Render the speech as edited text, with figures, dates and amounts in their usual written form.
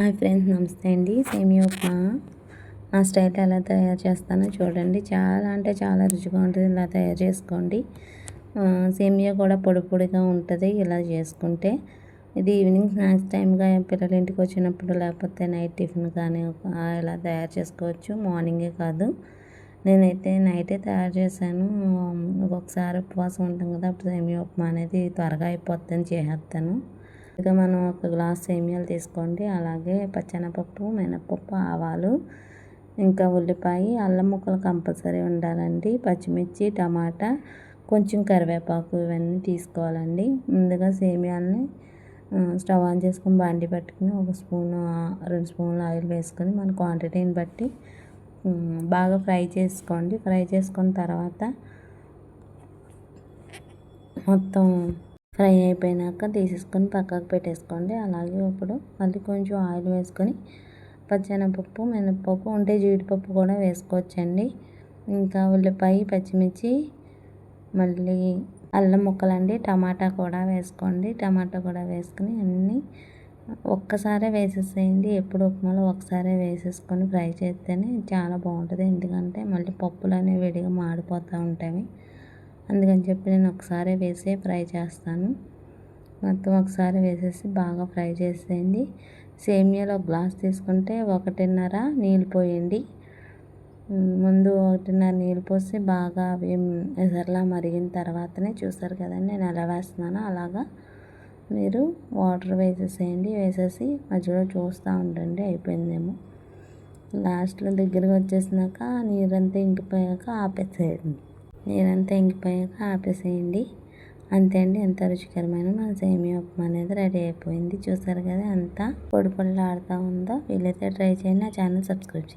Hi friends, నమస్తే అండి. సేమియా ఉప్మా నా స్టైల్ ఎలా తయారు చేస్తానో చూడండి. చాలా అంటే చాలా రుచిగా ఉంటుంది. ఇలా తయారు చేసుకోండి. సేమియా కూడా పొడి పొడిగా ఉంటుంది ఇలా చేసుకుంటే. ఇది ఈవినింగ్ స్నాక్స్ టైమ్గా పిల్లల ఇంటికి వచ్చినప్పుడు, లేకపోతే నైట్ టిఫిన్ కానీ ఇలా తయారు చేసుకోవచ్చు. మార్నింగే కాదు, నేనైతే నైటే తయారు చేశాను. ఒక్కొక్కసారి ఉపవాసం ఉంటాం కదా, అప్పుడు సేమియా ఉప్మా అనేది త్వరగా అయిపోద్దని చేసేస్తాను. ఇక మనం ఒక గ్లాస్ సేమియాలు తీసుకోండి. అలాగే పచ్చెనపప్పు, మినపప్పు, ఆవాలు, ఇంకా ఉల్లిపాయ, అల్లం ముక్కలు కంపల్సరీ ఉండాలండి. పచ్చిమిర్చి, టమాటా, కొంచెం కరివేపాకు ఇవన్నీ తీసుకోవాలండి. ముందుగా సేమియాలని స్టవ్ ఆన్ చేసుకొని బాండి పెట్టుకుని 1 స్పూను 2 స్పూన్లు ఆయిల్ వేసుకొని మన క్వాంటిటీని బట్టి బాగా ఫ్రై చేసుకోండి. ఫ్రై చేసుకున్న తర్వాత మొత్తం ఫ్రై అయిపోయినాక తీసేసుకొని పక్కకు పెట్టేసుకోండి. అలాగే ఇప్పుడు మళ్ళీ కొంచెం ఆయిల్ వేసుకొని పచ్చెనపప్పు, మినపప్పు ఉంటే జీడిపప్పు కూడా వేసుకోవచ్చండి. ఇంకా ఉల్లిపాయ, పచ్చిమిర్చి, మళ్ళీ అల్లం ముక్కలండి, టమాటా కూడా వేసుకోండి. టమాటా కూడా వేసుకుని అన్నీ ఒక్కసారే వేసేసేయండి. ఎప్పుడు ఉప్మాలో ఒకసారి వేసేసుకొని ఫ్రై చేస్తేనే చాలా బాగుంటుంది. ఎందుకంటే మళ్ళీ పప్పులు అనేవి విడిగా మాడిపోతూ ఉంటాయి. అందుకని చెప్పి నేను ఒకసారి వేసి ఫ్రై చేస్తాను. మొత్తం ఒకసారి వేసేసి బాగా ఫ్రై చేసేయండి. సేమియాలో గ్లాస్ తీసుకుంటే 1.5 నీళ్ళు పోయండి. ముందు 1.5 నీళ్ళు పోసి బాగా అవి ఎసర్లా మరిగిన తర్వాతనే, చూస్తారు కదండి నేను ఎలా వేస్తున్నానో అలాగా మీరు వాటర్ వేసేసేయండి. వేసేసి మధ్యలో చూస్తూ ఉండండి అయిపోయిందేమో. లాస్ట్లో దగ్గరికి వచ్చేసినాక నీరంతా ఇంకిపోయాక ఆపేసేయండి. అంతే అండి. ఎంత రుచికరమైన మన సేమియా ఉప్మా అనేది రెడీ అయిపోయింది. చూసారు కదా ఎంత పొడి పొడిలాడుతూ ఉందో. వీలైతే ట్రై చేయండి. నా ఛానల్ సబ్స్క్రైబ్ చేయండి.